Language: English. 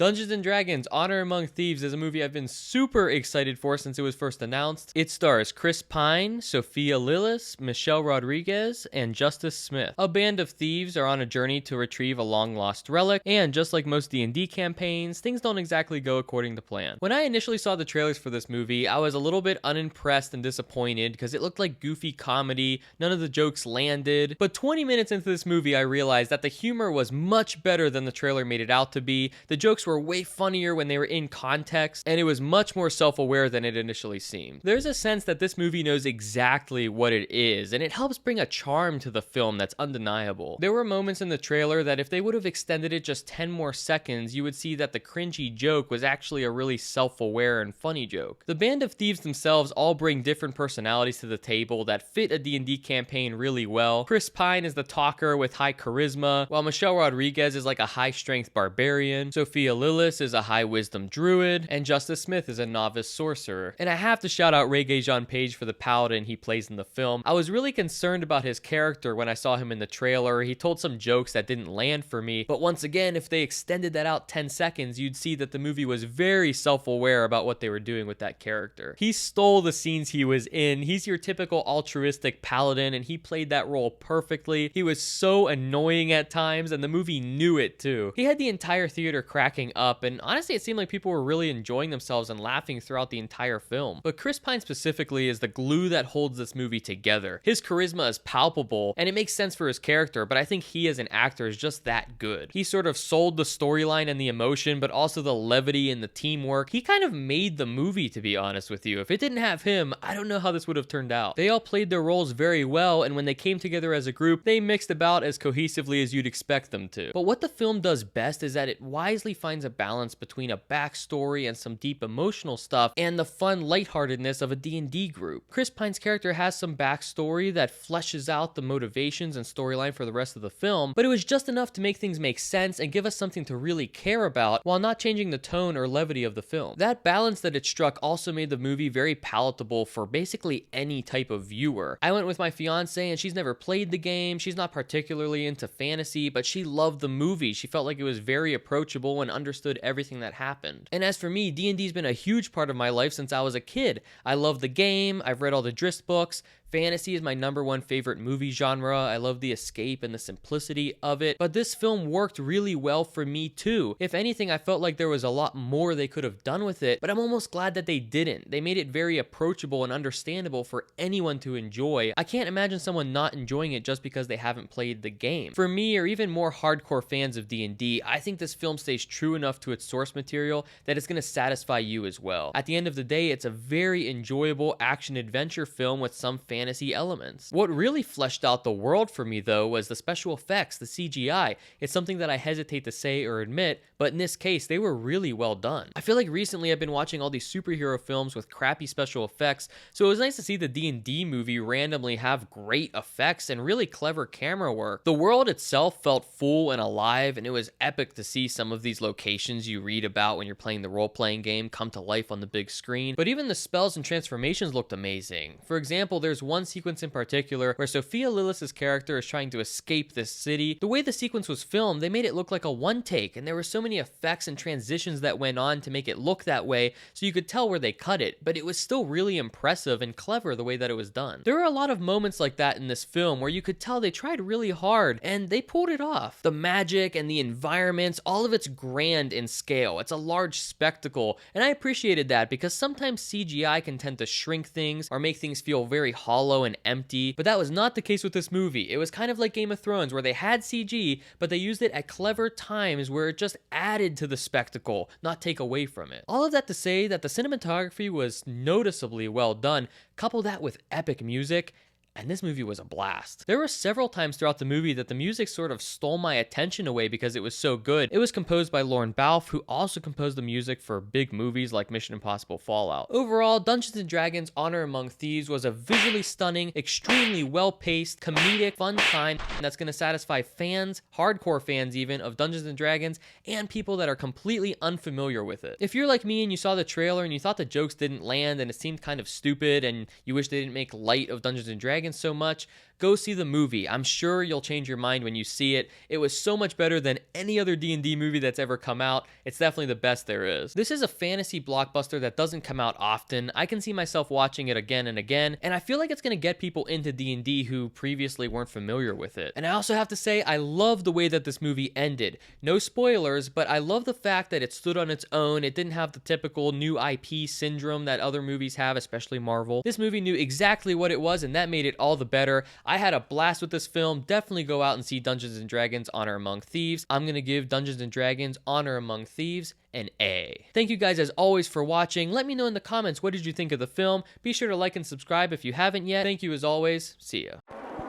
Dungeons & Dragons: Honor Among Thieves is a movie I've been super excited for since it was first announced. It stars Chris Pine, Sophia Lillis, Michelle Rodriguez, and Justice Smith. A band of thieves are on a journey to retrieve a long-lost relic, and just like most D&D campaigns, things don't exactly go according to plan. When I initially saw the trailers for this movie, I was a little bit unimpressed and disappointed because it looked like goofy comedy, none of the jokes landed, but 20 minutes into this movie I realized that the humor was much better than the trailer made it out to be. The jokes were way funnier when they were in context, and it was much more self-aware than it initially seemed. There's a sense that this movie knows exactly what it is, and it helps bring a charm to the film that's undeniable. There were moments in the trailer that if they would have extended it just 10 more seconds, you would see that the cringy joke was actually a really self-aware and funny joke. The band of thieves themselves all bring different personalities to the table that fit a D&D campaign really well. Chris Pine is the talker with high charisma, while Michelle Rodriguez is like a high-strength barbarian. Sophia Lillis is a high-wisdom druid, and Justice Smith is a novice sorcerer. And I have to shout out Regé-Jean Page for the paladin he plays in the film. I was really concerned about his character when I saw him in the trailer. He told some jokes that didn't land for me, but once again, if they extended that out 10 seconds, you'd see that the movie was very self-aware about what they were doing with that character. He stole the scenes he was in. He's your typical altruistic paladin, and he played that role perfectly. He was so annoying at times, and the movie knew it too. He had the entire theater cracking up, and honestly, it seemed like people were really enjoying themselves and laughing throughout the entire film. But Chris Pine specifically is the glue that holds this movie together. His charisma is palpable, and it makes sense for his character, but I think he as an actor is just that good. He sort of sold the storyline and the emotion, but also the levity and the teamwork. He kind of made the movie, to be honest with you. If it didn't have him, I don't know how this would have turned out. They all played their roles very well, and when they came together as a group, they mixed about as cohesively as you'd expect them to. But what the film does best is that it wisely finds a balance between a backstory and some deep emotional stuff and the fun lightheartedness of a D&D group. Chris Pine's character has some backstory that fleshes out the motivations and storyline for the rest of the film, but it was just enough to make things make sense and give us something to really care about while not changing the tone or levity of the film. That balance that it struck also made the movie very palatable for basically any type of viewer. I went with my fiance and she's never played the game. She's not particularly into fantasy, but she loved the movie. She felt like it was very approachable and understood everything that happened. And as for me, D&D's been a huge part of my life since I was a kid. I love the game. I've read all the Drizzt books. Fantasy is my #1 favorite movie genre. I love the escape and the simplicity of it, but this film worked really well for me too. If anything, I felt like there was a lot more they could have done with it, but I'm almost glad that they didn't. They made it very approachable and understandable for anyone to enjoy. I can't imagine someone not enjoying it just because they haven't played the game. For me, or even more hardcore fans of D&D, I think this film stays true enough to its source material that it's going to satisfy you as well. At the end of the day, it's a very enjoyable action-adventure film with some fantasy elements. What really fleshed out the world for me though was the special effects, the CGI. It's something that I hesitate to say or admit, but in this case, they were really well done. I feel like recently I've been watching all these superhero films with crappy special effects, so it was nice to see the D&D movie randomly have great effects and really clever camera work. The world itself felt full and alive, and it was epic to see some of these locations you read about when you're playing the role-playing game come to life on the big screen. But even the spells and transformations looked amazing. For example, there's one sequence in particular where Sophia Lillis' character is trying to escape this city. The way the sequence was filmed, they made it look like a one take, and there were so many effects and transitions that went on to make it look that way, so you could tell where they cut it, but it was still really impressive and clever the way that it was done. There were a lot of moments like that in this film where you could tell they tried really hard, and they pulled it off. The magic and the environments, all of it's grand in scale. It's a large spectacle, and I appreciated that because sometimes CGI can tend to shrink things or make things feel very hollow and empty, but that was not the case with this movie. It was kind of like Game of Thrones, where they had CG, but they used it at clever times where it just added to the spectacle, not take away from it. All of that to say that the cinematography was noticeably well done. Couple that with epic music, and this movie was a blast. There were several times throughout the movie that the music sort of stole my attention away because it was so good. It was composed by Lorne Balfe, who also composed the music for big movies like Mission Impossible Fallout. Overall, Dungeons & Dragons: Honor Among Thieves was a visually stunning, extremely well-paced, comedic, fun time that's going to satisfy fans, hardcore fans even, of Dungeons & Dragons, and people that are completely unfamiliar with it. If you're like me and you saw the trailer and you thought the jokes didn't land and it seemed kind of stupid and you wish they didn't make light of Dungeons & Dragons so much, go see the movie. I'm sure you'll change your mind when you see it. It was so much better than any other D&D movie that's ever come out. It's definitely the best there is. This is a fantasy blockbuster that doesn't come out often. I can see myself watching it again and again, and I feel like it's going to get people into D&D who previously weren't familiar with it. And I also have to say, I love the way that this movie ended. No spoilers, but I love the fact that it stood on its own. It didn't have the typical new IP syndrome that other movies have, especially Marvel. This movie knew exactly what it was, and that made it all the better. I had a blast with this film. Definitely go out and see Dungeons & Dragons Honor Among Thieves. I'm going to give Dungeons & Dragons Honor Among Thieves an A. Thank you guys as always for watching. Let me know in the comments, what did you think of the film? Be sure to like and subscribe if you haven't yet. Thank you as always. See ya.